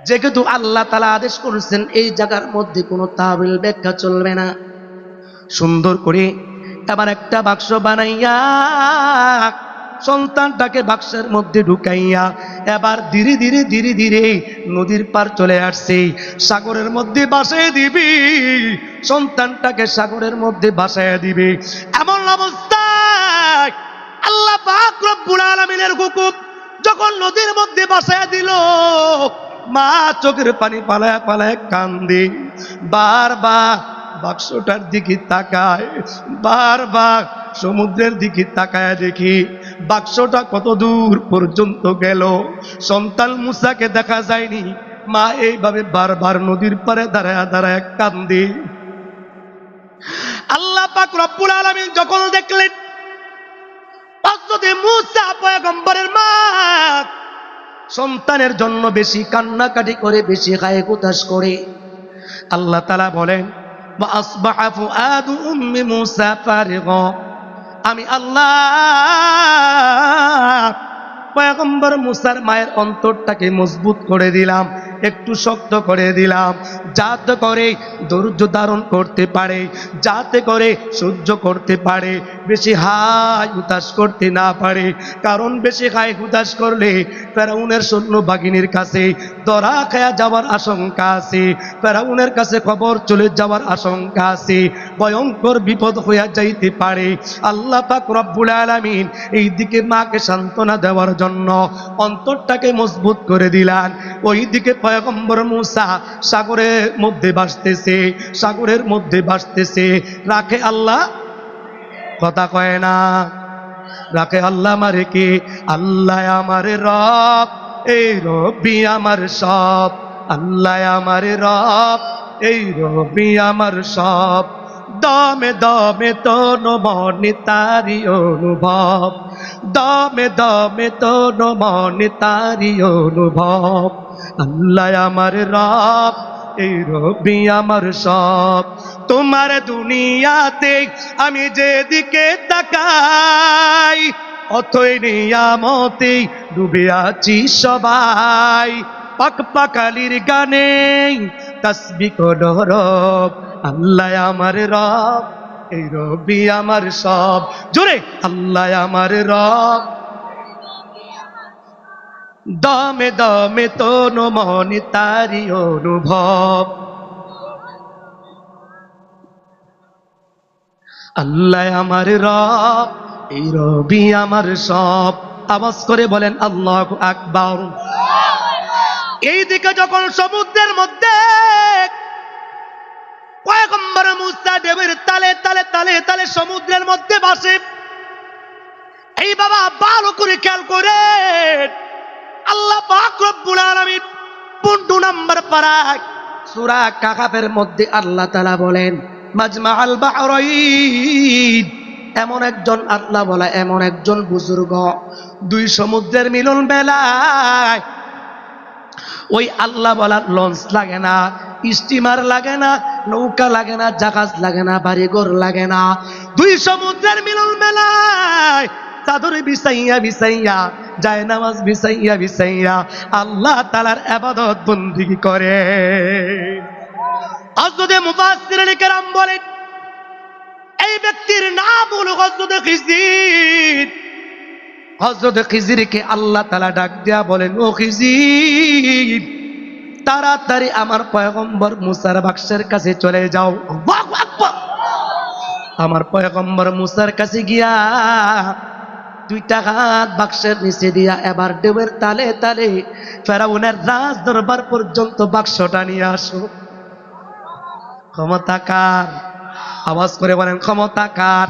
যেহেতু আল্লাহ তাআলা আদেশ করেছেন এই জায়গার মধ্যে কোনো তাবিল ব্যাখ্যা চলবে না, সুন্দর করে এবার একটা বাক্স বানাইয়া সন্তানটাকে বাক্সের মধ্যে ঢুকাইয়া এবার ধীরে ধীরে ধীরে ধীরে নদীর পার চলে আসছে। সাগরের মধ্যে ভাসায় দিবি, সন্তানটাকে সাগরের মধ্যে ভাসায় দিবে। এমন অবস্থায় আল্লাহ পাক রব্বুল আলামিনের হুকুম, যখন নদীর মধ্যে ভাসায় দিল, মা চোখের পানি পালায় পালায় কান্দে, বারবার বাক্সটার দিকে তাকায়, বারবার সমুদ্রের দিকে তাকায় দেখি বাক্সটা কত দূর পর্যন্ত গেল। সন্তান মুসাকে দেখা যায়নি। মা এইভাবে বারবার নদীর পারে দাঁড়ায় দাঁড়ায় কান্দে। আল্লাহ পাক রব্বুল আলামিন যখন দেখলেন হযরত মুসা পয়গম্বরের মা সন্তানের জন্য বেশি কান্নাকাটি করে, বেশি গায়ে কুতাস করে, আল্লাহ তাআলা বলেন وأصبح فؤاد أم موسى فارغا, আমি আল্লাহ পয়গম্বর মুসার মায়ের অন্তরটাকে মজবুত করে দিলাম, একটু শক্ত করে দিলাম, যাতে করে ধৈর্য ধারণ করতে পারে, যাতে করে সহ্য করতে পারে, বেশি হাই হুতাশ করতে না পারে। কারণ বেশি হাই হুতাশ করলে ফেরাউনের সৈন্য বাহিনীর কাছে ধরা খায়া যাওয়ার আশঙ্কা আছে, ফেরাউনের কাছে খবর চলে যাওয়ার আশঙ্কা আছে, ভয়ঙ্কর বিপদ হইয়া যাইতে পারে। আল্লাহ পাক রব্বুল আলামিন এই দিকে মাকে সান্ত্বনা দেওয়ার জন্য অন্তরটাকে মজবুত করে দিলেন। ওইদিকে পয়গম্বর মুসা সাগরের মধ্যে ভাসতেছে, সাগরের মধ্যে ভাসতেছে। রাখে আল্লাহ, কথা কয় না, রাখে আল্লাহ আমারে কে? আল্লাহ আমার রব, এই রবি আমার সব, আল্লাহ আমার রব, এই রবি আমার সব। দমে দমে তন মনে তারি অনুভব, দমে দমে তন মনে তারি অনুভব। আল্লাহ আমার রব, এই রবি আমার সব। তোমার দুনিয়াতে আমি যেদিকে তাকাই, অথই নিয়ামতে ডুবে আছি সবাই। পাক পাকালির গানে তাসবিহ করো রব, আল্লাহ আমার রব, এই রবি আমার সব। জোরে আল্লাহ আমার রব, দমে দমে তন মনে তারি অনুভব। আল্লাহ আমার রব, এই রবি আমার সব। আওয়াজ করে বলেন আল্লাহু আকবার। এইদিকে যখন সমুদ্রের মধ্যে পয়গম্বর মুসা ঢেউয়ের তালে তালে তালে তালে সমুদ্রের মধ্যে ভাসে। এই বাবা ভালো করে খেয়াল করে আল্লাহ পাক রব্বুল আলামিন 15 নম্বর পারায় সূরা কাহাফের মধ্যে আল্লাহ তাআলা বলেন মাজমাআল বাহরাইন, এমন একজন আল্লাহ বলা, এমন একজন বুজুর্গ, দুই সমুদ্রের মিলন বেলায় ওই আল্লাহ বলার লঞ্চ লাগে না, স্টিমার লাগে না, নৌকা লাগে না, জাহাজ লাগে না, বাড়িঘর লাগে না। দুই সমুদ্রের মিলন বেলায় চাদর বিছাইয়া বিছাইয়া, যায় নামাজ বিছাইয়া বিছাইয়া আল্লাহ তাআলার ইবাদত বন্দেগী করে। হযরত মুফাসসিরিন কেরাম বলেন এই ব্যক্তির নাম হলো হযরত খিজির। হযরত খিজিরকে আল্লাহ তাআলা ডাক দিয়া বলেন, ও খিজির, তাড়াতাড়ি আমার পয়গম্বর মুসার বাক্সের কাছে চলে যাও। আল্লাহু আকবার। আমার পয়গম্বর মুসার কাছে গিয়া দুইটা হাত বাক্সের নিচে দিয়া এবার ঢেউয়ের তালে তালে ফেরাউনের রাজ দরবার পর্যন্ত বাক্সটা নিয়ে আসো। ক্ষমতা কার? আওয়াজ করে বলেন ক্ষমতা কার?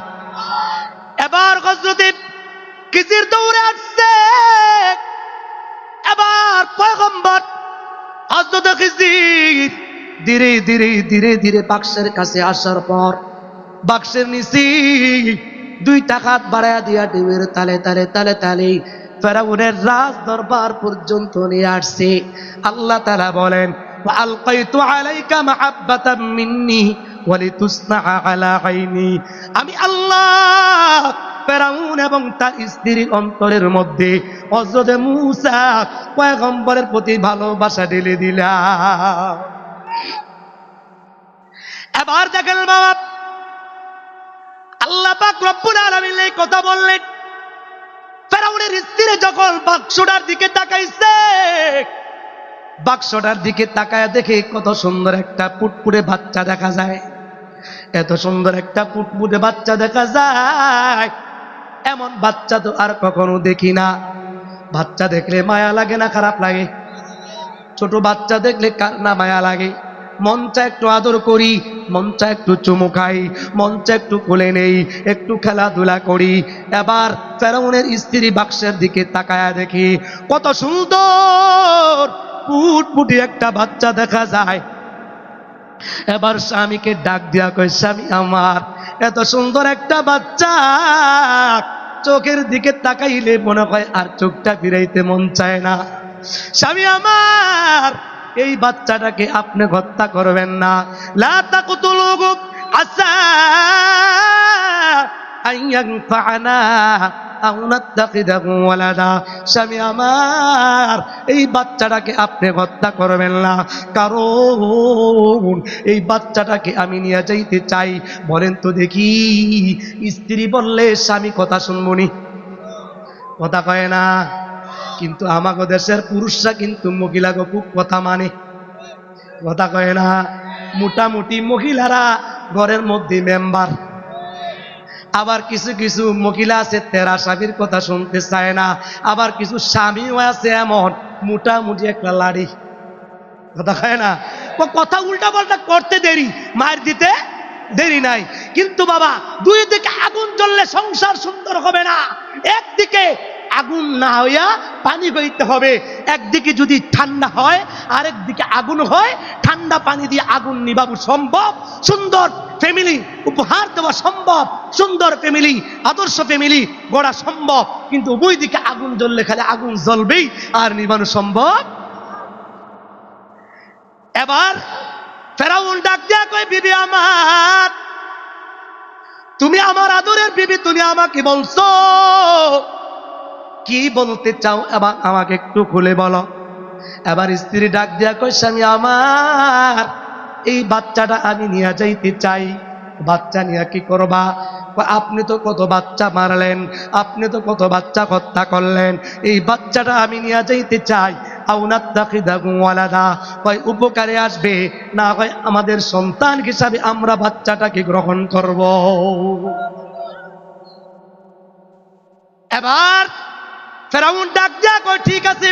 এবার হযরত খিজির দৌড়ে আসছে। এবার পয়গম্বর হযরত খিজির ধীরে ধীরে ধীরে ধীরে বাক্সের কাছে আসার পর বাক্সের নিচে দুইটা হাত বাড়ায়া দিয়া ঢেউয়ের তালে তালে তালে তালে ফেরাউনের রাজ দরবার পর্যন্ত নিয়ে আসছে। আল্লাহ তাআলা বলেন আলকাইতু আলাইকা মাহাব্বাতাম মিন্নি ওয়ালিতুসনা আলা আইনি, আমি আল্লাহ ফেরাউন এবং তার স্ত্রীর অন্তরের মধ্যে হযরত মূসা পয়গম্বরের প্রতি ভালোবাসা ঢেলে দিলাম। এবার দেখেন বাবা, আল্লাহ পাক রব্বুল আলামিন এই কথা বললেন। ফেরাউনের স্ত্রী যখন বাক্সটার দিকে তাকাইছে, বাক্সটার দিকে তাকায় দেখে কত সুন্দর একটা পুটপুটে বাচ্চা দেখা যায়। এত সুন্দর একটা পুটপুটে বাচ্চা দেখা যায়, এমন বাচ্চা তো আর কখনো দেখি না। বাচ্চা দেখলে মায়া লাগে না খারাপ লাগে? ছোট বাচ্চা দেখলে কার না মায়া লাগে? মন চায় একটু আদর করি, মন চায় একটু চুমু খাই, মন চায় একটু কোলে নেই, একটু খেলাধুলা করি। এবার ফেরাউনের স্ত্রী বাক্সের দিকে তাকায়া দেখি কত সুন্দর পুটপুটি একটা বাচ্চা দেখা যায়। এবার স্বামীকে ডাক দিয়া কয়, স্বামী আমার, এত সুন্দর একটা বাচ্চা চোখের দিকে তাকাইলে মনে হয় আর চোখটা ফিরাইতে মন চায় না। স্বামী আমার, এই বাচ্চাটাকে আপনি হত্যা করবেন না। লা তাকতুলুহু আসা আন ইয়ানফা'না আও নাত্তাখিযাহু ওয়ালাদা। স্বামী আমার, এই বাচ্চাটাকে আপনি হত্যা করবেন না, কারণ এই বাচ্চাটাকে আমি নিয়ে যাইতে চাই। বলেন তো দেখি, স্ত্রী বললে স্বামী কথা শুনবনি? কথা কয় না। কিন্তু আমাদের দেশের পুরুষরা কিন্তু মহিলাকে খুব কথা মানে, কথা কয় না। মোটামুটি মহিলারা ঘরের মধ্যে মেম্বার, আবার কিছু কিছু মহিলা আছে তেরা স্বামীর কথা শুনতে চায় না, আবার কিছু স্বামীও আছে এমন মোটামুটি একটা লাড়ি, কথা কয় না। কথা উল্টা পাল্টা করতে দেরি, মার দিতে দেরি নাই। কিন্তু বাবা, দুই দিকে আগুন জ্বললে সংসার সুন্দর হবে না। একদিকে আগুন না হইয়া পানি হইতে হবে। একদিকে যদি ঠান্ডা হয়, আরেক দিকে আগুন হয়, ঠান্ডা পানি দিয়ে আগুন নিভানো সম্ভব, সুন্দর ফ্যামিলি উপহার দেওয়া সম্ভব, সুন্দর ফ্যামিলি, আদর্শ ফ্যামিলি গড়া সম্ভব। কিন্তু উভয় দিকে আগুন জ্বললে খালি আগুন জ্বলবেই, আর নিভানো সম্ভব। এবার ফেরাউন ডাক দিয়া কয়, বিবি আমার, তুমি আমার আদরের বিবি, তুমি আমাকে বলছো কি বলতে চাও, এবার আমাকে একটু খুলে বলো। এবার স্ত্রী ডাক দিয়া কয়, স্বামী আমার, এই বাচ্চাটা আমি নিয়ে যাইতে চাই। বাচ্চা নিয়ে কি করবা? আপনি তো কত বাচ্চা মারলেন, আপনি তো কত বাচ্চা হত্যা করলেন, এই বাচ্চাটা আমি নিয়ে যাইতে চাই। হয় উপকারে আসবে, না হয় আমাদের সন্তান হিসাবে আমরা বাচ্চাটাকে গ্রহণ করব। এবার ফেরাউন ডাক দিয়া কয়, ঠিক আছে,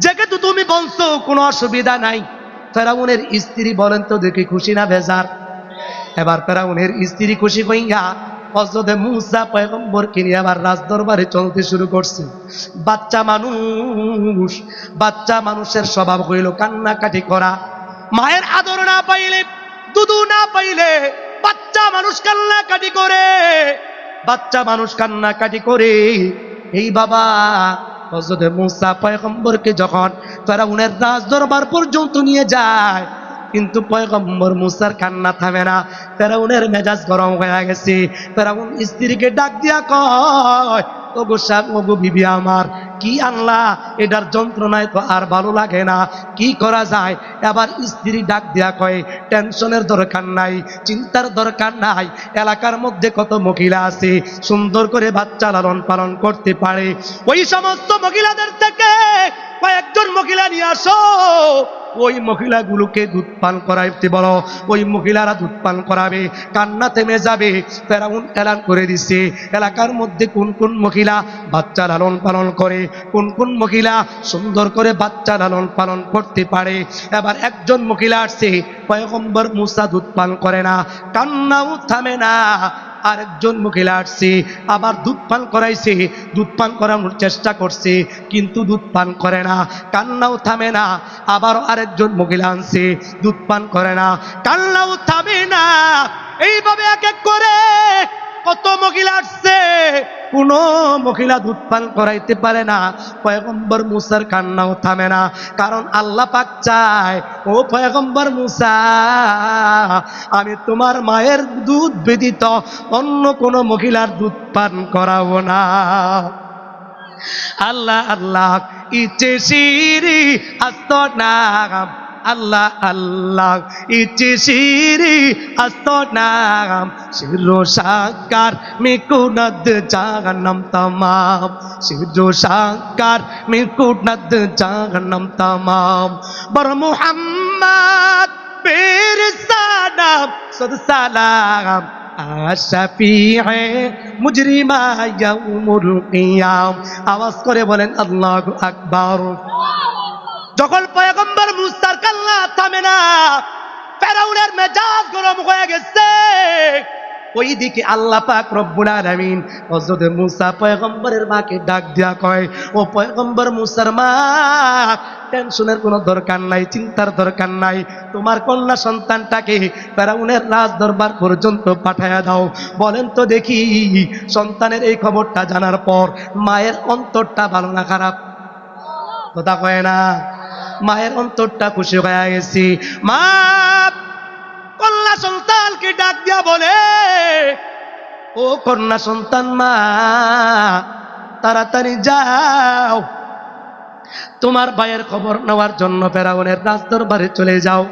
যেহেতু তুমি বলছো কোনো অসুবিধা নাই। ফেরাউনের স্ত্রী বলেন তো দেখি খুশি না বেজার? এবার ফেরাউনের স্ত্রী খুশি হইয়া হযরত মূসা পয়গম্বরকে নিয়ে আবার রাজদরবারে চলতে শুরু করছে। বাচ্চা মানুষ, বাচ্চা মানুষের স্বভাব হইল কান্নাকাটি করা। মায়ের আদর না পাইলে, দুধু না পাইলে বাচ্চা মানুষ কান্নাকাটি করে, বাচ্চা মানুষ কান্নাকাটি করে। এই বাবা হযরত মূসা পয়গম্বরকে যখন ফেরাউনের রাজদরবার পর্যন্ত নিয়ে যায়, কিন্তু পয়গম্বর মূসার কান্না থামে না। ফেরাউনের মেজাজ গরম হয়ে গেছে। ফেরাউন স্ত্রীকে ডাক দিয়া কয়, ওগো সাহেব, ওগো বিবি আমার, কি আনলা? এটার যন্ত্রণায় তো আর ভালো লাগে না, কি করা যায়? এবার স্ত্রী ডাক দিয়া কয়, টেনশনের দরকার নাই, চিন্তার দরকার নাই। এলাকার মধ্যে কত মহিলা আছে সুন্দর করে বাচ্চা লালন পালন করতে পারে, ওই সমস্ত মহিলাদের থেকে কয়েকজন মহিলা নিয়ে আসো, ওই মহিলাগুলোকে দুধ পান করাইতে বলো। ওই মহিলারা দুধ পান করাবে, কান্না থেমে যাবে। ফেরাউন এলান করে দিছে এলাকার মধ্যে কোন কোন মহিলা বাচ্চা লালন পালন করে, কোন কোন মহিলা সুন্দর করে বাচ্চা লালন পালন করতে পারে। এবার একজন মহিলা আসছে, পয়গম্বর মূসা দুধ পান করে না, কান্নাও থামে না। আরেকজন মহিলা আসছে, আবার দুধ পান করাইছে, দুধ পান করানোর চেষ্টা করছে, কিন্তু দুধ পান করে না, কান্নাও থামে না। আবার আরেকজন মহিলা আনছে, দুধ পান করে না, কান্নাও থামে না। এইভাবে এক এক করে কত মহিলা আসছে, কোন মহিলা দুধ পান করাইতে পারে না। পয়গম্বর মুসার কান্নাও থামে না, কারণ আল্লাহ পাক চায়, ও পয়গম্বর মুসা, আমি তোমার মায়ের দুধ ব্যতীত অন্য কোন মহিলার দুধ পান করাবো না। আল্লাহ আল্লাহ ইচ্ছে শিরি আস্ত নাম, আল্লাহ আল্লাহ ইচ্ছে শিরি আস্ত নাম, শিরো সাকার মিকুনাদ জাহান্নাম তামাম, শিরো সাকার মিকুনাদ জাহান্নাম তামাম। বর মুহাম্মদ পের সালাম সদ সালাম আশাফিয়ে মুজরিমা ইয়াউমুল কিয়াম। আওয়াজ করে বলেন আল্লাহু আকবার। যখন পয়গম্বর মুসার কান্না থামে না, ফেরাউনের মেজাজ গরম হয়ে গেছে। ওইদিকে আল্লাহ পাক রব্বুল আলামিন হযরত মুসা পয়গম্বরের মাকে ডাক দিয়া কয়, ও পয়গম্বর মুসার মা, টেনশনের কোনো দরকার নাই, চিন্তার দরকার নাই, তোমার কন্যা সন্তানটাকে ফেরাউনের রাজ দরবার পর্যন্ত পাঠায়া দাও। বলেন তো দেখি, সন্তানের এই খবরটা জানার পর মায়ের অন্তরটা ভালো না খারাপ? কথা কয় না? মায়ের অন্তরটা খুশি হয়ে গেছি। মা কন্যা সন্তানকে ডাক দিয়া বলে, ও কন্যা সন্তান মা, তাড়াতাড়ি যাও, তোমার ভাইয়ের খবর নেওয়ার জন্য ফেরাউনের রাজ দরবারে চলে যাও।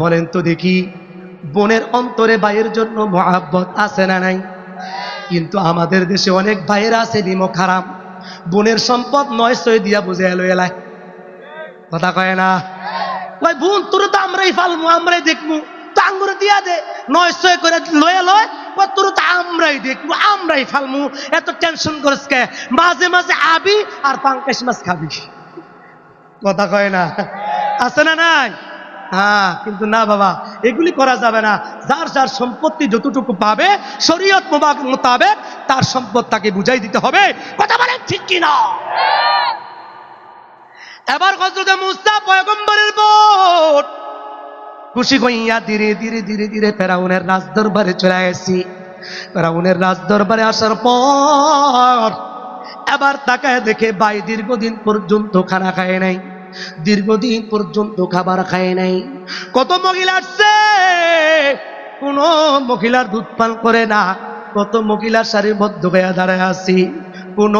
বলেন তো দেখি, বোনের অন্তরে ভাইয়ের জন্য মহাব্বত আছে না নাই? কিন্তু আমাদের দেশে অনেক ভাইয়ের আছে বিমুখ হারাম, বোনের সম্পদ 900 দিয়া বুঝে এলো এলায়। কথা কয় না? ওই বোন তোর তো আমরাই ফালমু, আমরাই দেখবো, তো আঙ্গুরে দিয়া দে, 900 করে লয়ে লয়, তোর তো আমরাই দেখবো, আমরাই ফালমু, এত টেনশন করিস কে? মাঝে মাঝে আবি আর পাঙ্কাশ মাছ খাবি। কথা কয় না? আছে না নাই? হ্যাঁ, কিন্তু না বাবা, এগুলি করা যাবে না। যার যার সম্পত্তি যতটুকু পাবে শরীয়ত মোতাবেক তার সম্পদ তাকে বুঝাই দিতে হবে। কথা বলেন ঠিক কিনা? এবার হযরত মুসা পয়গম্বরের বোন খুশি হইয়া ধীরে ধীরে ধীরে ধীরে ফেরাউনের রাজ দরবারে চলে গেছি। ফেরাউনের রাজ দরবারে আসার পর এবার তাকায় দেখে ভাই দীর্ঘদিন পর্যন্ত খানা খায় নাই, দীর্ঘদিন পর্যন্ত খাবার খায় নাই। কত মহিলা আসছে, কোন মহিলার দুধ পান করে না। কত মহিলার সারিবদ্ধ হয়ে দাঁড়ায় আছি, কোন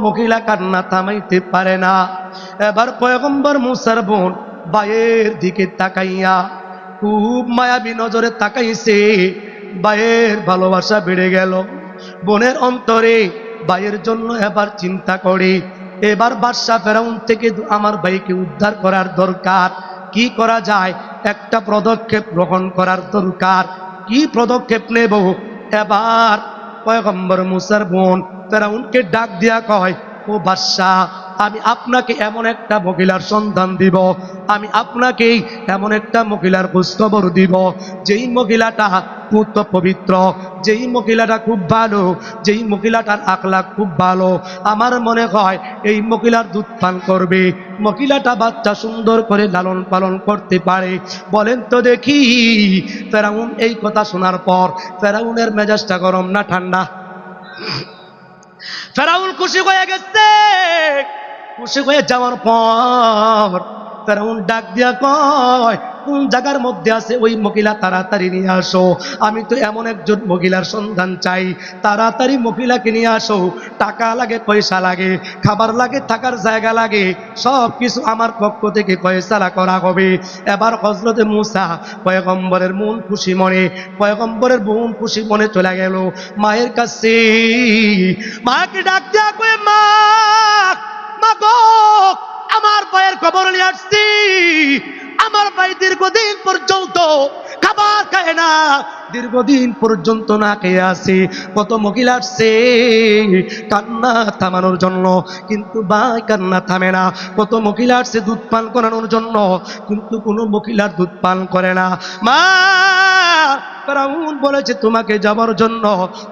মহিলা কান্না থামাইতে পারে না। এবার পয়গম্বর মুসার বোন ভাইয়ের দিকে তাকাইয়া খুব মায়াবী নজরে তাকাইছে। ভাইয়ের ভালোবাসা বেড়ে গেল বোনের অন্তরে, ভাইয়ের জন্য এবার চিন্তা করে, এবার বাদশা ফেরাউন থেকে আমার ভাইকে উদ্ধার করার দরকার। কি করা যায়? একটা পদক্ষেপ গ্রহণ করার দরকার। কি পদক্ষেপ নেব? এবার পয়গম্বর মুসার বোন ফেরাউনকে ডাক দিয়া কয়, ও বাদশা, আমি আপনাকে এমন একটা মহিলার সন্ধান দিব, আমি আপনাকে এমন একটা মহিলার খোঁজখবর দিব, যেই মহিলাটা পুত্র পবিত্র, যেই মহিলাটা খুব ভালো, যেই মহিলাটার আখলাক খুব ভালো। আমার মনে হয় এই মহিলার দুধ পান করবে, মহিলাটা বাচ্চা সুন্দর করে লালন পালন করতে পারে। বলেন তো দেখি, ফেরাউন এই কথা শোনার পর ফেরাউনের মেজাজটা গরম না ঠান্ডা? ফেরাউন খুশি হয়ে গেছে। খুশি হয়ে যাওয়ার পর ফেরাউন ডাক দিয়া কয়, কোন জায়গার মধ্যে আছে ওই মহিলা, তাড়াতাড়ি নিয়ে আসো। আমি তো এমন একজন মহিলার সন্ধান চাই, তাড়াতাড়ি মহিলাকে নিয়ে আসো। টাকা লাগে, পয়সা লাগে, খাবার লাগে, থাকার জায়গা লাগে, সব কিছু আমার পক্ষ থেকে ফয়সালা করা হবে। এবার হযরত মুসা পয়গম্বরের মন খুশি মনে, পয়গম্বরের বোন খুশি মনে চলে গেল মায়ের কাছে। মাকে ডাক দিয়া কয়, মা, মা গো, আমার ভাইয়ের খবর নিয়ে আসছি। আমার ভাই দীর্ঘদিন পর্যন্ত খাবার খায় না, দীর্ঘদিন পর্যন্ত না খেয়ে আছে। কত মহিলা আসছে কান্না থামানোর জন্য, কিন্তু ভাই কান্না থামে না। কত মহিলা আসছে দুধ পান করানোর জন্য, কিন্তু কোনো মহিলার দুধ পান করে না। মা, ফেরাউন বলেছে তোমাকে যাবার জন্য,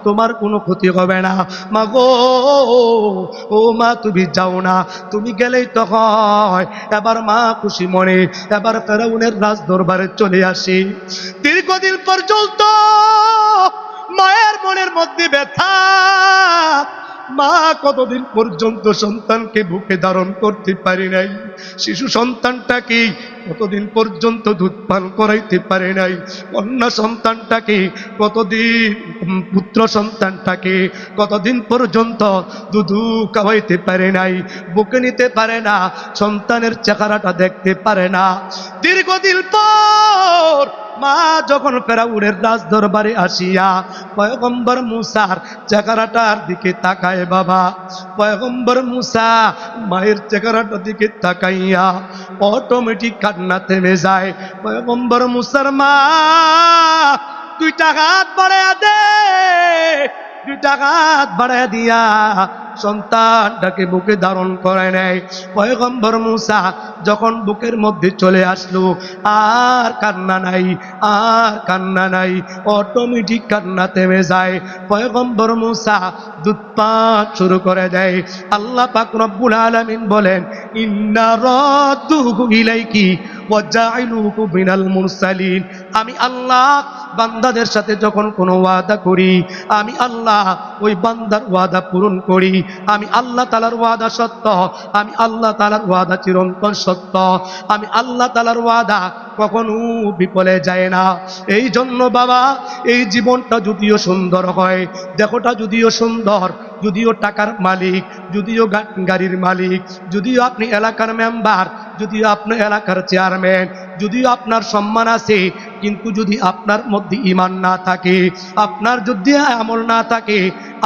তোমার কোনো ক্ষতি হবে না। মা গো, ও মা, তুমি যাও না, তুমি গেলেই তো হয়। এবার মা খুশি মনে এবার ফেরাউনের রাজ দরবারে চলে আসি। দীর্ঘদিন পর্যন্ত মায়ের মনের মধ্যে ব্যথা, মা কতদিন পর্যন্ত সন্তানকে বুকে ধারণ করতে পারে নাই, শিশু সন্তানটাকে কতদিন পর্যন্ত দুধ পান করাইতে পারে নাই, কন্যা সন্তানটাকে কতদিন, পুত্র সন্তানটাকে কতদিন পর্যন্ত দুধ খাওয়াইতে পারে নাই, বুকে নিতে পারে না, সন্তানের চেহারাটা দেখতে পারে না। দীর্ঘদিন পর মা যখন ফেরাউনের রাজ দরবারে আসিয়া পয়গম্বর মুসার চেহারাটার দিকে তাকায়, বাবা পয়গম্বর মুসা মায়ের চেহারাটার দিকে তাকাইয়া অটোমেটিক কান্না থেমে যায়। পয়গম্বর মুসার মা দুইটা হাত বাড়াইয়া দে, দুইটা হাত বাড়াইয়া দিয়া সন্তানটাকে বুকে ধারণ করে নেয়। পয়গম্বর মুসা যখন বুকের মধ্যে চলে আসলো, আর কান্না নাই, আর কান্না নাই, অটোমেটিক কান্না থেমে যায়। পয়গম্বর মুসা দুধ পান শুরু করে দেয়। আল্লাহ পাক রব্বুল আলামিন বলেন, ইন্না রাদ্দুহু ইলাইকি ওয়া জাইলুহু মিনাল মুরসালিন। আমি আল্লাহ বান্দাদের সাথে যখন কোনো ওয়াদা করি, আমি আল্লাহ ওই বান্দার ওয়াদা পূরণ করি। আমি আল্লাহ তাআলার ওয়াদা সত্য, আমি আল্লাহ তাআলার ওয়াদা চিরন্তন সত্য, আমি আল্লাহ তাআলার ওয়াদা কখনো বিফলে যায় না। এই জন্য বাবা, এই জীবনটা যদিও সুন্দর হয়, দেখোটা যদিও সুন্দর, যদিও টাকার মালিক, যদিও গাড়ির মালিক, যদিও আপনি এলাকার মেম্বার, যদিও আপনি এলাকার চেয়ারম্যান, যদিও আপনার সম্মান আছে, কিন্তু যদি আপনার মধ্যে ঈমান না থাকে, আপনার যদি আমল না থাকে,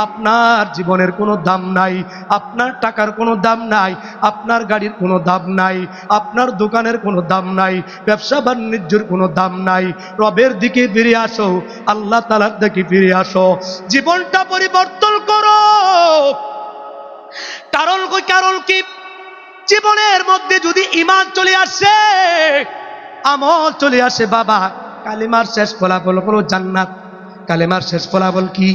আপনার জীবনের কোনো দাম নাই, আপনার টাকার কোনো দাম নাই, আপনার গাড়ির কোনো দাম নাই, আপনার দোকানের কোনো দাম নাই, ব্যবসা বাণিজ্যের কোনো দাম নাই। রবের দিকে ফিরে আসো, আল্লাহ তাআলার দিকে ফিরে আসো, জীবনটা পরিবর্তন করো। কারণ কি? জীবনের মধ্যে যদি ঈমান চলে আসে, আমল চলে আসে বাবা, কালিমার শেষ ফলাফল হলো জান্নাত। কালিমার শেষ ফলাফল কি?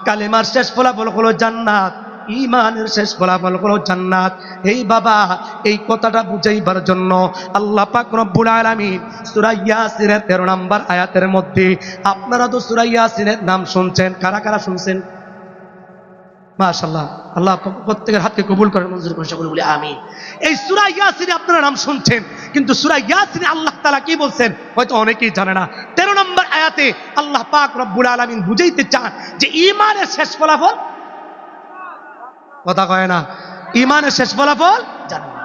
কালিমার শেষ ফলাফল হলো জান্নাত, ঈমানের শেষ ফলাফল হলো জান্নাত। এই বাবা, এই কথাটা বুঝাইবার জন্য আল্লাহ পাক রব্বুল আলামিন সূরা ইয়াসিনের 13 নম্বর আয়াতের মধ্যে, আপনারা তো সূরা ইয়াসিনের নাম শুনছেন, কারা কারা শুনছেন? মাশাআল্লাহ, আল্লাহ প্রত্যেকের হাতকে কবুল করেন, মঞ্জুর করেন, সকলে বলি আমিন। এই সূরা ইয়াসিনে আপনারা নাম শুনছেন, কিন্তু সূরা ইয়াসিনে আল্লাহ তাআলা কি বলছেন হয়তো অনেকেই জানে না। 13 নম্বর আয়াতে আল্লাহ পাক রব্বুল আলামিন বুঝাইতে চান যে ঈমানের শেষ ফলাফল, কথা কয় না, ঈমানের শেষ ফলাফল জান্নাত।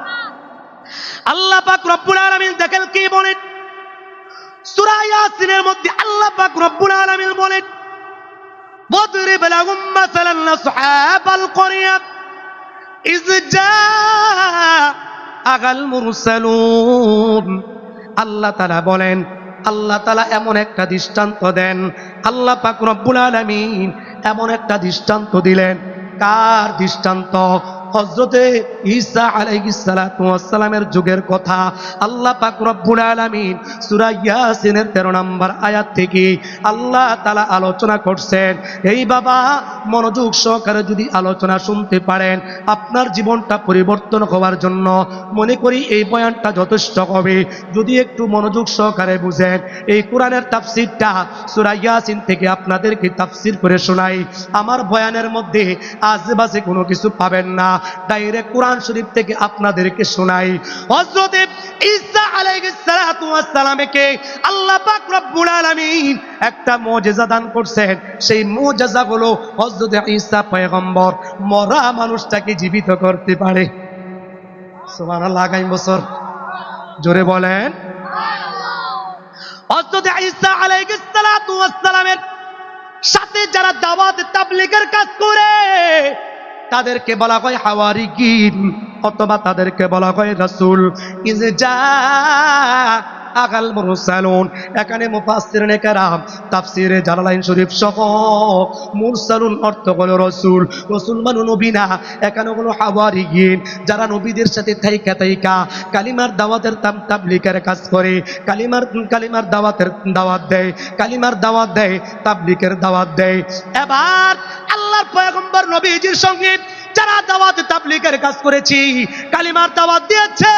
আল্লাহ পাক রব্বুল আলামিন দেখেন কি বলেন সূরা ইয়াসিনের মধ্যে, আল্লাহ পাক রব্বুল আলামিন বলেন, واضرب لهم مثلا أصحاب القرية إذ جاءها المرسلون। আল্লাহ তাআলা বলেন, আল্লাহ তাআলা এমন একটা দৃষ্টান্ত দেন, আল্লাহ পাক রব্বুল আলামিন এমন একটা দৃষ্টান্ত দিলেন। কার দৃষ্টান্ত? হযরতে ঈসা আলাইহিস সালাতু ওয়াস সালামের যুগের কথা আল্লাহ পাক রব্বুল আলামিন সূরা ইয়াসিনের 13 নম্বর আয়াত থেকে আল্লাহ তাআলা আলোচনা করছেন। এই বাবা, মনোযোগ সহকারে যদি আলোচনা শুনতে পারেন, আপনার জীবনটা পরিবর্তন হওয়ার জন্য মনে করি এই বয়ানটা যথেষ্ট হবে। যদি একটু মনোযোগ সহকারে বুঝেন, এই কোরআনের তাফসীরটা সূরা ইয়াসিন থেকে আপনাদেরকে তাফসীর করে শোনাই। আমার বয়ানের মধ্যে আজেবাজে কোনো কিছু পাবেন না, ডাইরেক্ট কোরআন শরীফ থেকে আপনাদেরকে শোনাই। হযরত ঈসা আলাইহিস সালাতু ওয়াস সালামকে আল্লাহ পাক রব্বুল আলামিন একটা মুজিজা দান করছেন। সেই মুজিজা হলো হযরত ঈসা পয়গম্বর মরা মানুষটাকে জীবিত করতে পারে। সুবহানাল্লাহ। আগামী বছর জোরে বলেন হযরত ঈসা আলাইহিস সালাতু ওয়াস সালামের সাথে যারা দাওয়াত তাবলীগের কাজ করে তাদেরকে বলা হয় হাওয়ারিয়িন, অথবা তাদেরকে বলা হয় রাসূল। ইজা আগাল মুরসালুন, এখানে মুফাসসিরিনে কেরাম তাফসীরে জালালাইন শরীফ সহ মুরসালুন অর্থ হলো রাসূল। রাসূল মানে নবী না, এখানে হলো হাওয়ারিয়িন, যারা নবীদের সাথে থাইকা কালিমার দাওয়াতের তাবলীগের কাজ করে, কালিমার দাওয়াত দেয়, কালিমার দাওয়াত দেয়, তাবলীগের দাওয়াত দেয়। এবার আল্লাহর পয়গম্বর নবীজির সঙ্গে যারা দাওয়াত তাবলীগের কাজ করেছি, কালিমার দাওয়াত দিয়েছে,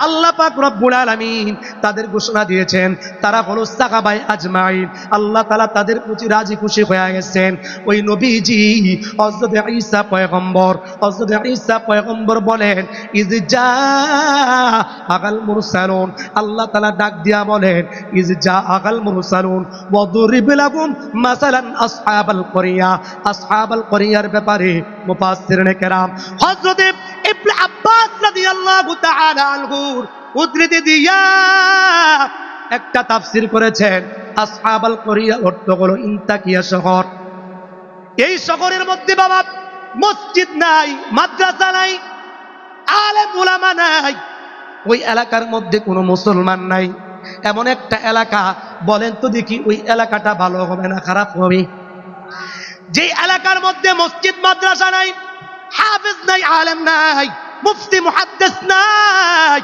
আল্লাহ পাক রব্বুল আলামিন তাদের ঘোষণা দিয়েছেন তারা হলো সাহাবায়ে আজমাইন। আল্লাহ তাআলা তাদের প্রতি রাজি খুশি হয়ে গেছেন। ওই নবীজি হযরত ঈসা পয়গম্বর বলেন ইজজা আগাল মুরসালুন, আল্লাহ তাআলা ডাক দিয়া বলেন ইজজা আগাল মুরসালুন ওয়াদরিব লাহুম মাসালান আসহাবাল করিয়ার ব্যাপারে মুফাসসিরিনে কেরাম হযরত ইবনে আব্বাস রাদিয়াল্লাহু তাআলা আনহুর উদ্ধৃতি দিয়া একটা তাফসীর করেছেন। আসহাবাল করিয়া অর্থ হলো ইনতাকিয়া শহর। এই শহরের মধ্যে বাবা মসজিদ নাই, মাদ্রাসা নাই, আলেম উলামা নাই, ওই এলাকার মধ্যে কোনো মুসলমান নাই। এমন একটা এলাকা, বলেন তো দেখি ওই এলাকাটা ভালো হবে না খারাপ হবে? যে এলাকার মধ্যে মসজিদ মাদ্রাসা নাই, হাফেজ নাই, আলেম নাই, মুফতি মুহাদ্দিস নাই,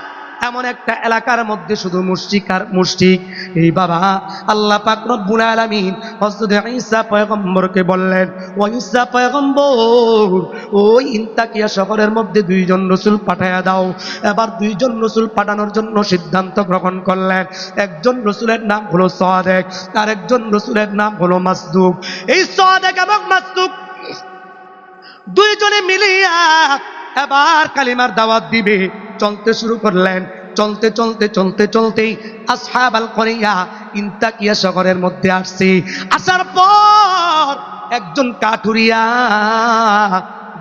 এমন একটা এলাকার মধ্যে শুধু মুশরিক আর মুশরিক। এই বাবা আল্লাহ পাক রব্বুল আলামিন হযরত ঈসা পয়গম্বরকে বললেন, ও ঈসা পয়গম্বর, ওই ইনতাকিয়া শহরের মধ্যে দুইজন রাসূল পাঠায়া দাও। এবার দুইজন রাসূল পাঠানোর জন্য সিদ্ধান্ত গ্রহণ করলেন। একজন রাসূলের নাম হলো সাদেক, আর একজন রাসূলের নাম হলো মাসদুক। এই সাদেক এবং মাসদুক দুইজনে মিলিয়া এবার কালিমার দাওয়াত দিবে। চলতে শুরু করলেন। চলতে আসহাবাল করিয়া ইনতাকিয়া শহরের মধ্যে আসছে। আসার পর একজন কাঠুরিয়া,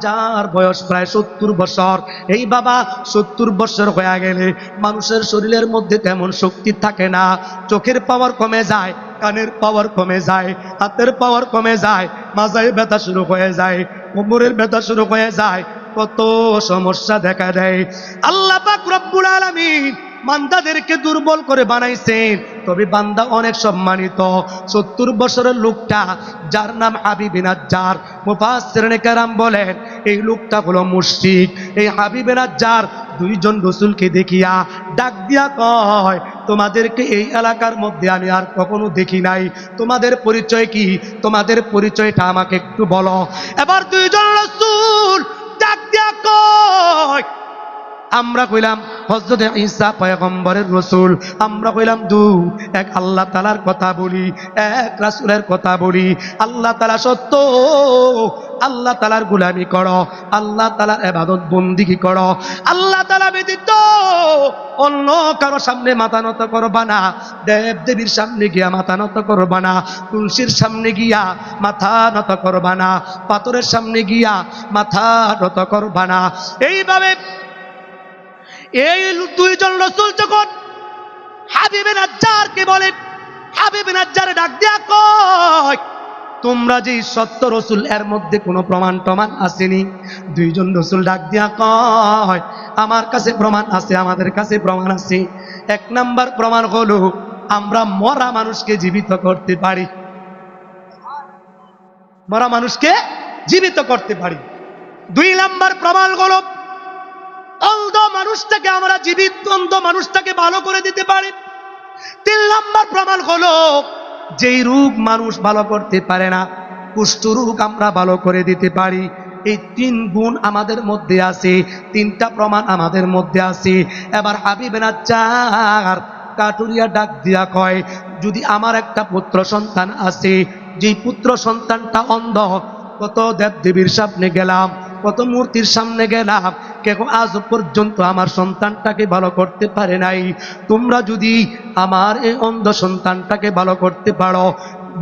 যার বয়স প্রায় 70 বছর। এই বাবা 70 বছর হয়ে গেলে মানুষের শরীরের মধ্যে তেমন শক্তি থাকে না। চোখের পাওয়ার কমে যায়, কানের পাওয়ার কমে যায়, হাতের পাওয়ার কমে যায়, মাজায় ব্যথা শুরু হয়ে যায়, কোমরের ব্যথা শুরু হয়ে যায়, কত সমস্যা দেখা দেয়। আল্লাহ পাক রব্বুল আলামিন বান্দাদেরকে দুর্বল করে বানাইছেন, তবে বান্দা অনেক সম্মানিত। 70 বছরের লোকটা, যার নাম হাবিব বিন নাজ্জার, মুফাসসিরিনে কেরাম বলেন এই লোকটা হলো মুশরিক। এই হাবিব বিন নাজ্জার দুইজন রাসূলকে দেখিয়া ডাক দিয়া কয়, তোমাদেরকে এই এলাকার মধ্যে আমি আর কখনো দেখি নাই, তোমাদের পরিচয় কি? তোমাদের পরিচয়টা আমাকে একটু বলো। এবার দুইজন রাসূল ডাক দিয়া কয়, আমরা কইলাম হযরত ঈসা পয়গম্বরের রাসূল, আমরা কইলাম এক আল্লাহ তাআলার কথা বলি, এক রাসূলের কথা বলি। আল্লাহ তাআলা সত্য, আল্লাহ তাআলার গোলামি করো, আল্লাহ তাআলার ইবাদত বন্দেগী করো, আল্লাহ তাআলা ব্যতীত অন্য কারো সামনে মাথা নত করবা না, দেব দেবীর সামনে গিয়া মাথা নত করবা না, তুলসীর সামনে গিয়া মাথা নত করবা না, পাথরের সামনে গিয়া মাথা নত করবা না। এইভাবে এই দুইজন রাসূল যখন হাবিব বিন নাজ্জারকে বলে, হাবিব বিন নাজ্জার ডাক দিয়া কয়, তোমরা যে সত্য রাসূল, এর মধ্যে কোনো প্রমাণ আসেনি? দুইজন রাসূল ডাক দিয়া কয়, আমার কাছে প্রমাণ আছে, আমাদের কাছে প্রমাণ আছে। এক নাম্বার প্রমাণ হলো আমরা মরা মানুষকে জীবিত করতে পারি, মরা মানুষকে জীবিত করতে পারি। 2 নাম্বার প্রমাণ হলো অন্ধ মানুষটাকে আমরা জীবিত, অন্ধ মানুষটাকে ভালো করে দিতে পারি। 3 নাম্বার প্রমাণ হলো যেই রোগ মানুষ ভালো করতে পারে না, কুষ্ঠ রোগ আমরা ভালো করে দিতে পারি। এই 3 গুণ আমাদের মধ্যে আছে, 3টা প্রমাণ আমাদের মধ্যে আছে। এবার হাবিব বিন নাজ্জার কাটুরিয়া ডাক দিয়া কয়, যদি আমার একটা পুত্র সন্তান আছে, যেই পুত্র সন্তানটা অন্ধ, কত দেব দেবীর সামনে গেলাম, কত মূর্তির সামনে গেলাম, কেউ আজ পর্যন্ত আমার সন্তানটাকে ভালো করতে পারে নাই। তোমরা যদি আমার এই অন্ধ সন্তানটাকে ভালো করতে পারো,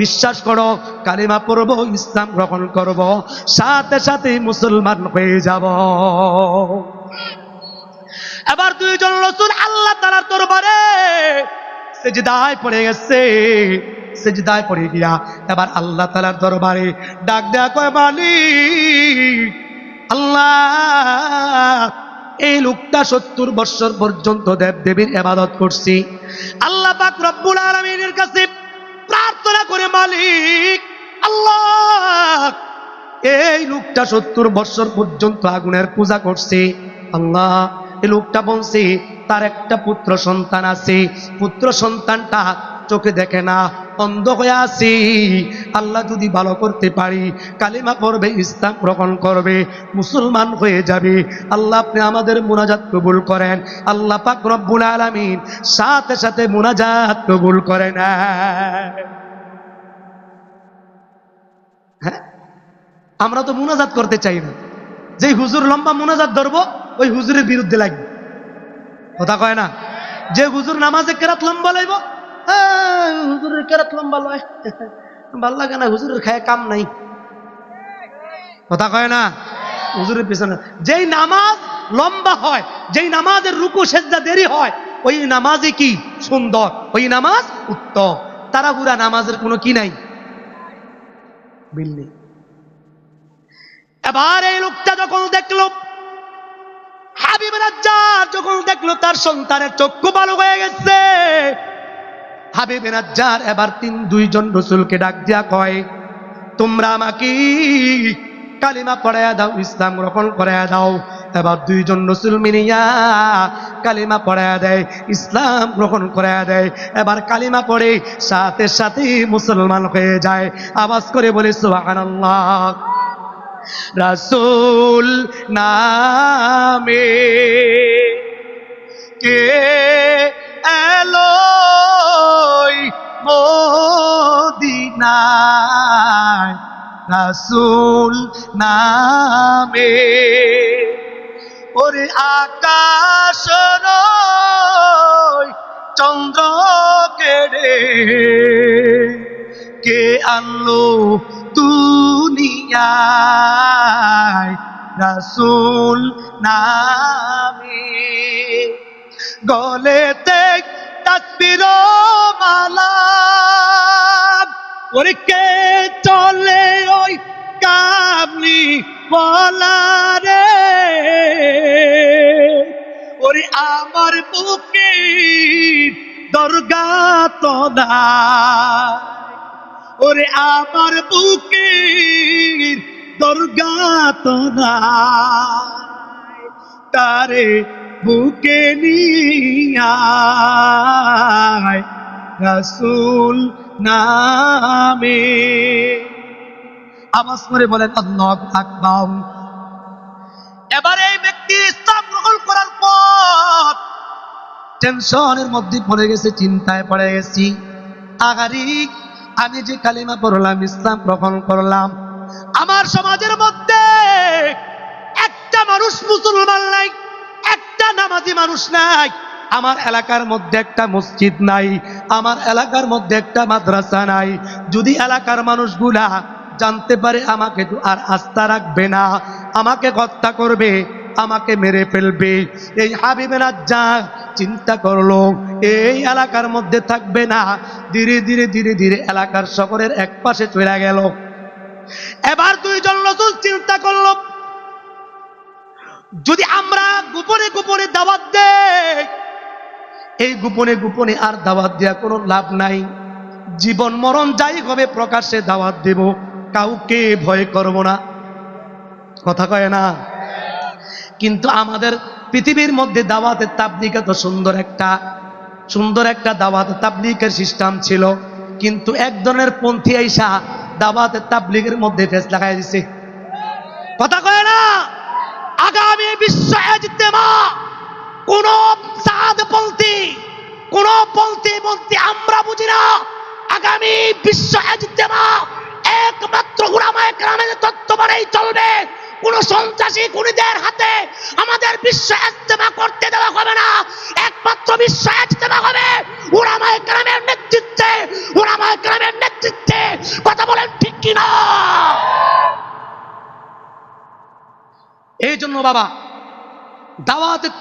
বিশ্বাস করো, কালিমা পড়ব, ইসলাম গ্রহণ করব, সাথে সাথে মুসলমান হয়ে যাব। এবার দুইজন রাসূল আল্লাহ তাআলার দরবারে সিজদায় পড়ে গেছে। সিজদায় পড়ে গিয়া এবার আল্লাহ তাআলার দরবারে ডাক দেয়া কয়, মালিক আল্লাহ, এই লোকটা 70 বছর পর্যন্ত দেব দেবীর ইবাদত করছি। আল্লাহ পাক রব্বুল আলামিনের কাছে প্রার্থনা করে, মালিক আল্লাহ, এই লোকটা 70 বছর পর্যন্ত আগুনের পূজা করছে। আল্লাহ, এই লোকটা বলছে তার একটা পুত্র সন্তান আছে, পুত্র সন্তানটা চোখে দেখে না, অন্ধ হয়ে আছি, আল্লাহ যদি ভালো করতে পারি, কালিমা পড়বে, ইসলাম গ্রহণ করবে, মুসলমান হয়ে যাবে। আল্লাহ আপনি আমাদের মুনাজাত কবুল করেন। আল্লাহ পাক রব্বুল আলামিন সাথে সাথে মুনাজাত কবুল করেন। হ্যাঁ, আমরা তো মুনাজাত করতে চাই না। যেই হুজুর লম্বা মুনাজাত ধরবো ওই হুজুরের বিরুদ্ধে লাগবে, কথা কয় না। যে হুজুর নামাজে কেরাত লম্বা লাইব, হুজুরের কেরাত লম্বা লয়, ভাল লাগে না, হুজুরের খায় কাম নাই, কথা কয় না। হুজুরের পিছনে যেই নামাজ লম্বা হয়, যেই নামাজের রুকু সেজদা দেরি হয়, ওই নামাজই কি সুন্দর, ওই নামাজ উত্তম। তাড়াহুড়া নামাজের কোনো কি নাই, বিল নেই। এবার এই লোকটা যখন দেখলো, হাবিব রাজ্জাক যখন দেখলো তার সন্তানের চক্ষু ভালো হয়ে গেছে, হাবিব রাজ্জাক এবার দুইজন রাসূলকে ডাক দিয়া কয়, তোমরা আমাকে কালিমা পড়ায়া দাও, ইসলাম গ্রহণ করায়া দাও। এবার দুইজন রাসূল মিলিয়া কালিমা পড়ায়া দেয়, ইসলাম গ্রহণ করায়া দেয়। এবার কালিমা পড়ে সাথে সাথে মুসলমান হয়ে যায়। আওয়াজ করে বলে সুবহানাল্লাহ। রাসূল নামে কে এলো মদিনায়, রাসূল নামে ওরে আকাশ নয় চন্দ্র কেড়ে কে আনলো দুনিয়ায়, রাসূল নামে গলেতে তাকবীর মালা, ওরে কে চলে ওই কামলি বলা রে, ওরে আমার বুকে দরগা তো নাই, ওরে আমার বুকে দরগা তো নাই, তারে বুকে নিয়ায় রাসূল নামে। আওয়াজ করে বলেন আল্লাহু আকবার। এবারে এই ব্যক্তি ইসলাম গ্রহণ করার পর টেনশনের মধ্যে পড়ে গেছে, চিন্তায় পড়ে গেছি। আগারি আমি যে কালিমা পড়লাম, ইসলাম গ্রহণ করলাম, আমার সমাজের মধ্যে একটা মানুষ মুসলমান নাই, একটা নামাজি মানুষ নাই, আমার এলাকার মধ্যে একটা মসজিদ নাই, আমার এলাকার মধ্যে একটা মাদ্রাসা নাই। যদি এলাকার মানুষগুলা জানতে পারে আমাকে তো আর আস্থা রাখবে না, আমাকে হত্যা করবে, আমাকে মেরে ফেলবে। এই হাবিব রাজ্জাক চিন্তা করলো এই এলাকার মধ্যে থাকবে না, ধীরে ধীরে ধীরে ধীরে এলাকার শহরের এক পাশে চলে গেল। এবার দুইজন রাসূল চিন্তা করলো, যদি আমরা গোপনে গোপনে দাওয়াত দেই, এই গোপনে গোপনে আর দাওয়াত দেওয়া কোনো লাভ নাই, জীবন মরণ যাই হবে প্রকাশ্যে দাওয়াত দেব, কাউকে ভয় করব না, কথা কয় না। কিন্তু আমাদের পৃথিবীর মধ্যে দাওয়াতের তাবলীগ এত সুন্দর একটা দাওয়াতের তাবলীগের সিস্টেম ছিল, কিন্তু এক ধরনের পন্থী আইসা দাওয়াতের তাবলীগের মধ্যে ফেস লাগাই দিছে, কথা কয় না। আগামী বিশ্ব ইজতেমা কোন সাদপন্থী, কোন পন্থী আমরা বুঝি না। আগামী বিশ্ব ইজতেমা একমাত্র উলামায়ে কেরামের তত্ত্বাবধানেই চলবে। কোন সন্ত্রাসী খুনিদের হাতে আমাদের বিশ্ব ইজতেমা করতে দেওয়া হবে না। একমাত্র বিশ্ব ইজতেমা হবে উলামায়ে কেরামের নেতৃত্বে, উলামায়ে কেরামের নেতৃত্বে। কথা বলেন ঠিক কি না? এই জন্য বাবা দাওয়াতের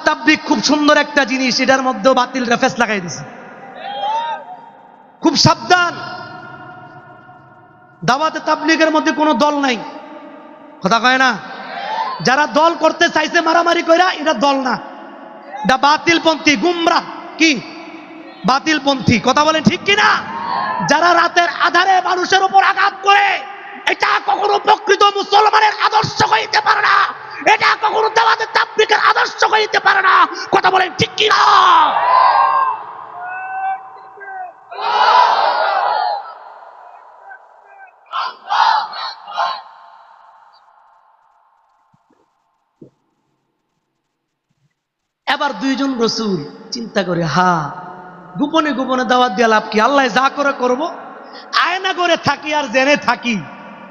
তাবলীগ খুব সুন্দর একটা জিনিস, এটার মধ্যেও বাতিল রেফেস লাগাই দিছে। খুব সাবধান, দাওয়াতের তাবলীগের মধ্যে কোনো দল নাই, কথা কয় না। যারা দল করতে চাইছে মারামারি কইরা, এটা দল না, এটা বাতিলপন্থী, গুমরাহ, কি বাতিলপন্থী, কথা বলেন ঠিক কিনা। যারা রাতের আধারে মানুষের উপর আঘাত করে, এটা কখনো প্রকৃত মুসলমানের আদর্শ হইতে পারে না, এটা কখনো দাওয়াতের তাবলীগের আদর্শ হইতে পারে না, কথা বলেন ঠিক কিনা। এবার দুইজন রসুল চিন্তা করে, গোপনে গোপনে দাওয়াত দিয়ে লাভ কি? আল্লাহ যা করে করব, আয়না করে থাকি আর জেনে থাকি,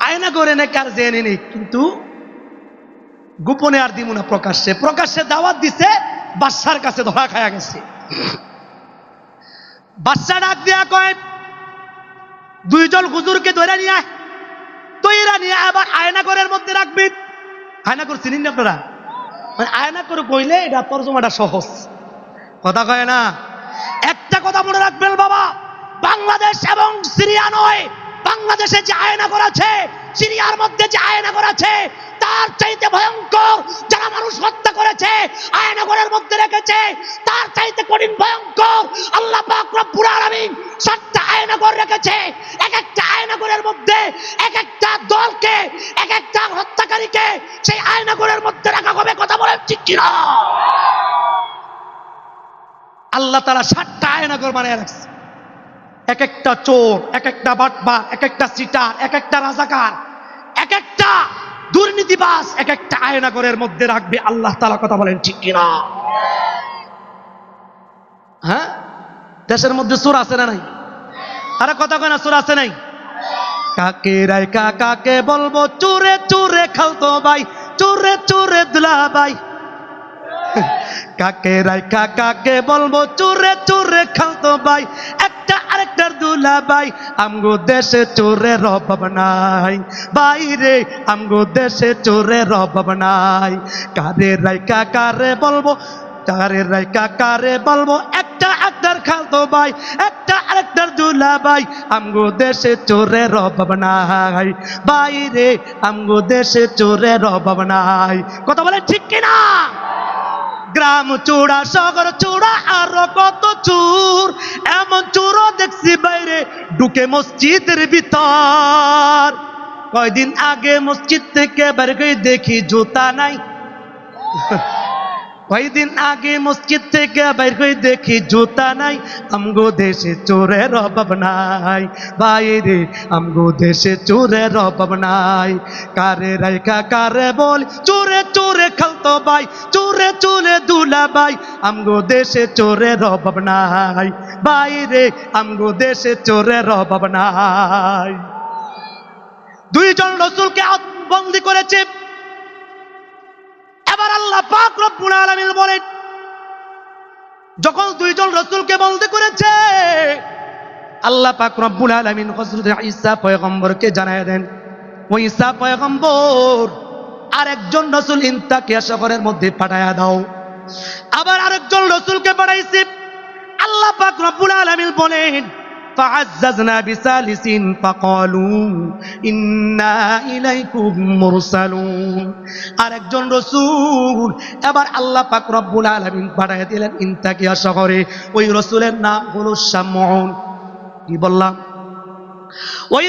আয়না করে নাকি আর জেনে নেই, কিন্তু গোপনে আর দিব না, প্রকাশ্যে। প্রকাশ্যে দাওয়াত দিছে, বাদশার কাছে ধরা খায়া গেছে। বাদশা ডাক দিয়া কয়, দুইজন হুজুরকে ধরে নিয়ে আয়, তৈরা নিয়ে আবার আয়নাঘরের মধ্যে রাখবি। আয়নাঘর চিনেন না আপনারা? মানে আয়না করে কইলে এটা তর্জমাটা সহজ, কথা কয় না। একটা কথা মনে রাখবেন বাবা, বাংলাদেশ এবং সিরিয়া নয়, বাংলাদেশে যে আয়নাঘর আছে, সিরিয়ার মধ্যে যে আয়নাঘর আছে, তার চাইতে ভয়ঙ্কর যারা মানুষ হত্যা করেছে, আয়নাঘরের মধ্যে রেখেছে, তার চাইতে কঠিন ভয়ঙ্কর আল্লাহ পাক রব্বুল আলামিন 7টা আয়নাঘর রেখেছে। এক একটা আয়নাঘরের মধ্যে এক একটা দলকে, এক একটা হত্যাকারীকে সেই আয়নাঘরের মধ্যে রাখা হবে। কথা বলেন ঠিক কিনা? আল্লাহ তাআলা 7টা আয়নাঘর বানিয়ে রাখছে। এক একটা চোর, এক একটা বাটপার, এক একটা সিটার, এক একটা রাজাকার, এক একটা দুর্নীতিবাজ এক একটা আয়নাঘরের মধ্যে রাখবে আল্লাহ তাআলা। কথা বলেন ঠিক কিনা? হ্যাঁ, দেশের মধ্যে চোর আছে না নাই? আরে কথা কয় না, চোর আছে নাই? কাকে রাইকা কাকে বলবো, চোরে চোরে খালতো ভাই, চোরে চোরে দুলা ভাই। কাকে রাইকা কাকে বলবো, চোরে চোরে খালতো ভাই, একটা আরেকটার দুলা ভাই। আমগো দেশে চোরের অভাব নাই বাইরে, আমগো দেশে চোরের অভাব নাই। কারে রাইকা কারে বলবো, কারে রাইকা কারে বলবো, একটা একটার খালতো ভাই, একটা আরেকটার দুলা ভাই। আমগো দেশে চোরের অভাব নাই বাইরে, আমগো দেশে চোরের অভাব নাই। কথা বলে ঠিক কিনা? গ্রাম চূড়া, শহর চূড়া, আরো কত চোর, এমন চোরও দেখছি বাইরে ঢুকে মসজিদের ভিতর। কয়দিন আগে মসজিদ থেকে বের করে দেখি জুতা নাই। কয়দিন আগে মসজিদ থেকে বের করে দেখি জুতা নাই। আমগো দেশে চোরের অভাব নাই বাইরে, আমগো দেশে চোরের অভাব নাই। কারে রাইখা কারে বল, চোরে চোরে খালতো ভাই, চোরে চোরে দুলা ভাই। আমগো দেশে চোরের অভাব নাই বাইরে, আমগো দেশে চোরের অভাব নাই। দুইজন রাসূলকে বন্দী করেছে। এবার আল্লাহ পাক রব্বুল আলামিন বলেন, যখন দুইজন রাসূলকে বন্দী করেছে, আল্লাহ পাক রব্বুল আলামিন হযরত ঈসা পয়গম্বরকে জানায় দেন, ওই ঈসা পয়গম্বর আরেকজন রাসূল ইন্তাকিয়া শহরের মধ্যে পাঠায়া দাও। আবার আরেকজন রাসূলকে পাঠাইছে। আল্লাহ পাক রব্বুল আলামিন বলেন, فعززنا بثالث فقالوا إنا إليكم مرسلون। আরেকজন রাসূল এবার আল্লাহ পাক রব্বুল আলামিন পাঠিয়ে দিলেন ইন্তাকিয়া শহরে। ওই রাসূলের নাম হলো শামউন। কি বললাম? ওই